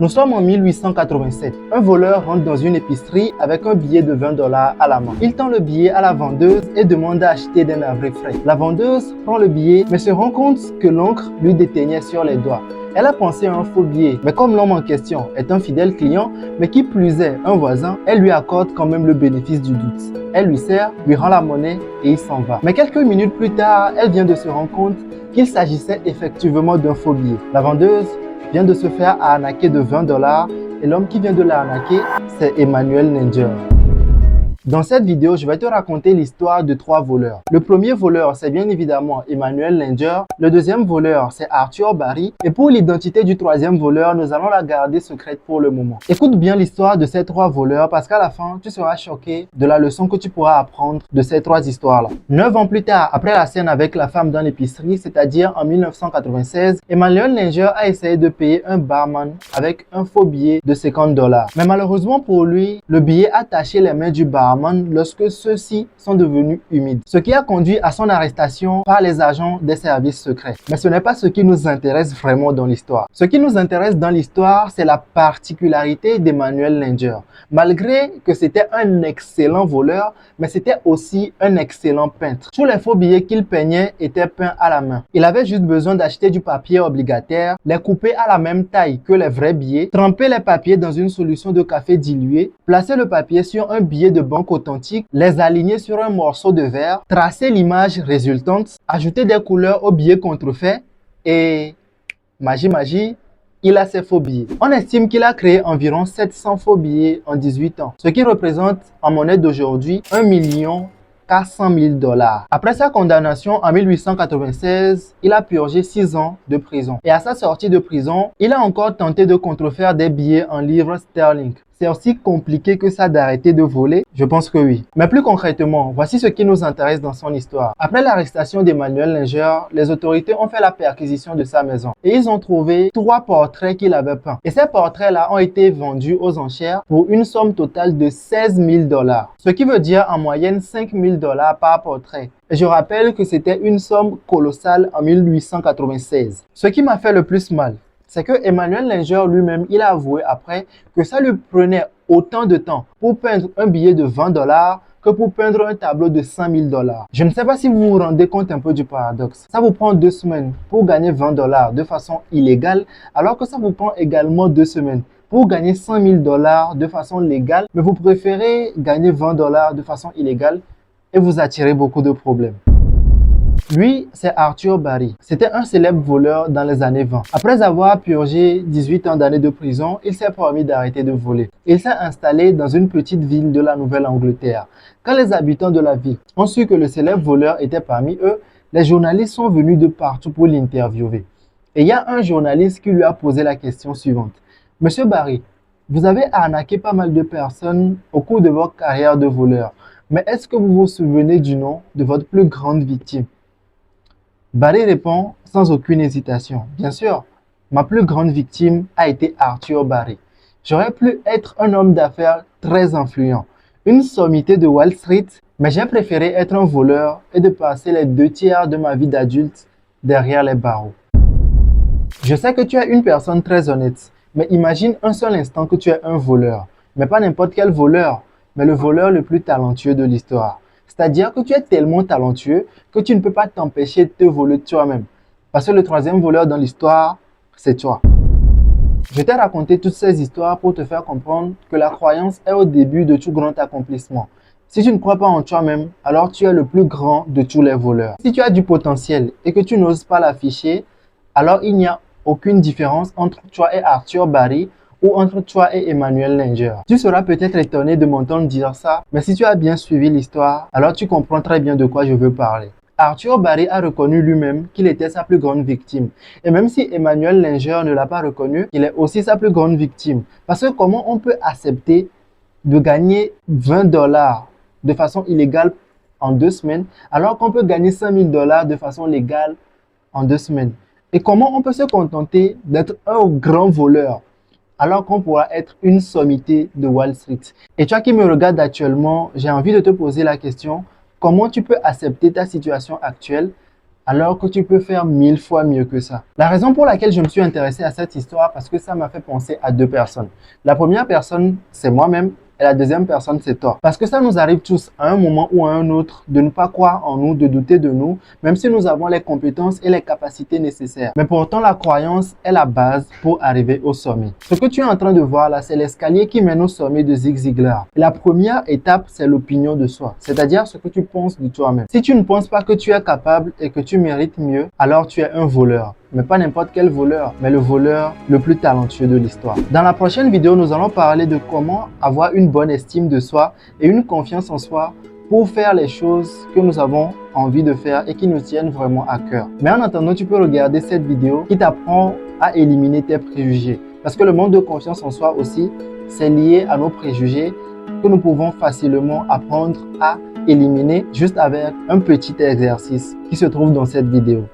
Nous sommes en 1887. Un voleur rentre dans une épicerie avec un billet de 20 $ à la main. Il tend le billet à la vendeuse et demande d'acheter des navires frais. La vendeuse prend le billet mais se rend compte que l'encre lui déteignait sur les doigts. Elle a pensé à un faux billet, mais comme l'homme en question est un fidèle client, mais qui plus est un voisin, elle lui accorde quand même le bénéfice du doute. Elle lui sert, lui rend la monnaie et il s'en va. Mais quelques minutes plus tard, elle vient de se rendre compte qu'il s'agissait effectivement d'un faux billet. La vendeuse vient de se faire arnaquer de 20 $ et l'homme qui vient de l'arnaquer, c'est Emmanuel Langer. Dans cette vidéo, je vais te raconter l'histoire de 3 voleurs. Le premier voleur, c'est bien évidemment Emmanuel Langer. Le deuxième voleur, c'est Arthur Barry. Et pour l'identité du troisième voleur, nous allons la garder secrète pour le moment. Écoute bien l'histoire de ces 3 voleurs parce qu'à la fin, tu seras choqué de la leçon que tu pourras apprendre de ces 3 histoires-là. 9 ans plus tard, après la scène avec la femme dans l'épicerie, c'est-à-dire en 1996, Emmanuel Langer a essayé de payer un barman avec un faux billet de 50 $. Mais malheureusement pour lui, le billet a taché les mains du barman lorsque ceux-ci sont devenus humides, ce qui a conduit à son arrestation par les agents des services secrets. Mais ce n'est pas ce qui nous intéresse vraiment dans l'histoire. Ce qui nous intéresse dans l'histoire, c'est la particularité d'Emmanuel Langer. Malgré que c'était un excellent voleur, mais c'était aussi un excellent peintre. Tous les faux billets qu'il peignait étaient peints à la main. Il avait juste besoin d'acheter du papier obligataire, les couper à la même taille que les vrais billets, tremper les papiers dans une solution de café dilué, placer le papier sur un billet de banque authentique, les aligner sur un morceau de verre, tracer l'image résultante, ajouter des couleurs au billet contrefait et magie, il a ses faux billets. On estime qu'il a créé environ 700 faux billets en 18 ans, ce qui représente en monnaie d'aujourd'hui 1 400 000 $. Après sa condamnation en 1896, il a purgé 6 ans de prison. Et à sa sortie de prison, il a encore tenté de contrefaire des billets en livres sterling. C'est aussi compliqué que ça d'arrêter de voler? Je pense que oui. Mais plus concrètement, voici ce qui nous intéresse dans son histoire. Après l'arrestation d'Emmanuel Langer, les autorités ont fait la perquisition de sa maison. Et ils ont trouvé 3 portraits qu'il avait peints. Et ces portraits-là ont été vendus aux enchères pour une somme totale de 16 000 $. Ce qui veut dire en moyenne 5 000 $ par portrait. Et je rappelle que c'était une somme colossale en 1896. Ce qui m'a fait le plus mal, c'est que Emmanuel Langer lui-même, il a avoué après que ça lui prenait autant de temps pour peindre un billet de 20 $ que pour peindre un tableau de 100 000 $. Je ne sais pas si vous vous rendez compte un peu du paradoxe. Ça vous prend 2 semaines pour gagner 20 $ de façon illégale, alors que ça vous prend également 2 semaines pour gagner 100 000 $ de façon légale, mais vous préférez gagner 20 $ de façon illégale et vous attirez beaucoup de problèmes. Lui, c'est Arthur Barry. C'était un célèbre voleur dans les années 20. Après avoir purgé 18 ans d'années de prison, il s'est promis d'arrêter de voler. Il s'est installé dans une petite ville de la Nouvelle-Angleterre. Quand les habitants de la ville ont su que le célèbre voleur était parmi eux, les journalistes sont venus de partout pour l'interviewer. Et il y a un journaliste qui lui a posé la question suivante. « Monsieur Barry, vous avez arnaqué pas mal de personnes au cours de votre carrière de voleur. Mais est-ce que vous vous souvenez du nom de votre plus grande victime ?» Barry répond sans aucune hésitation. Bien sûr, ma plus grande victime a été Arthur Barry. J'aurais pu être un homme d'affaires très influent, une sommité de Wall Street, mais j'ai préféré être un voleur et de passer les 2 tiers de ma vie d'adulte derrière les barreaux. Je sais que tu es une personne très honnête, mais imagine un seul instant que tu es un voleur. Mais pas n'importe quel voleur, mais le voleur le plus talentueux de l'histoire. C'est-à-dire que tu es tellement talentueux que tu ne peux pas t'empêcher de te voler toi-même. Parce que le troisième voleur dans l'histoire, c'est toi. Je t'ai raconté toutes ces histoires pour te faire comprendre que la croyance est au début de tout grand accomplissement. Si tu ne crois pas en toi-même, alors tu es le plus grand de tous les voleurs. Si tu as du potentiel et que tu n'oses pas l'afficher, alors il n'y a aucune différence entre toi et Arthur Barry ou entre toi et Emmanuel Langer. Tu seras peut-être étonné de m'entendre dire ça, mais si tu as bien suivi l'histoire, alors tu comprends très bien de quoi je veux parler. Arthur Barry a reconnu lui-même qu'il était sa plus grande victime. Et même si Emmanuel Langer ne l'a pas reconnu, il est aussi sa plus grande victime. Parce que comment on peut accepter de gagner 20 $ de façon illégale en 2 semaines, alors qu'on peut gagner 5 000 $ de façon légale en 2 semaines? Et comment on peut se contenter d'être un grand voleur alors qu'on pourra être une sommité de Wall Street? Et toi qui me regardes actuellement, j'ai envie de te poser la question, comment tu peux accepter ta situation actuelle alors que tu peux faire 1000 fois mieux que ça. La raison pour laquelle je me suis intéressé à cette histoire, parce que ça m'a fait penser à deux personnes. La première personne, c'est moi-même. Et la deuxième personne, c'est toi. Parce que ça nous arrive tous à un moment ou à un autre de ne pas croire en nous, de douter de nous, même si nous avons les compétences et les capacités nécessaires. Mais pourtant, la croyance est la base pour arriver au sommet. Ce que tu es en train de voir là, c'est l'escalier qui mène au sommet de Zig Ziglar. Et la première étape, c'est l'opinion de soi, c'est-à-dire ce que tu penses de toi-même. Si tu ne penses pas que tu es capable et que tu mérites mieux, alors tu es un voleur. Mais pas n'importe quel voleur, mais le voleur le plus talentueux de l'histoire. Dans la prochaine vidéo, nous allons parler de comment avoir une bonne estime de soi et une confiance en soi pour faire les choses que nous avons envie de faire et qui nous tiennent vraiment à cœur. Mais en attendant, tu peux regarder cette vidéo qui t'apprend à éliminer tes préjugés. Parce que le manque de confiance en soi aussi, c'est lié à nos préjugés que nous pouvons facilement apprendre à éliminer juste avec un petit exercice qui se trouve dans cette vidéo.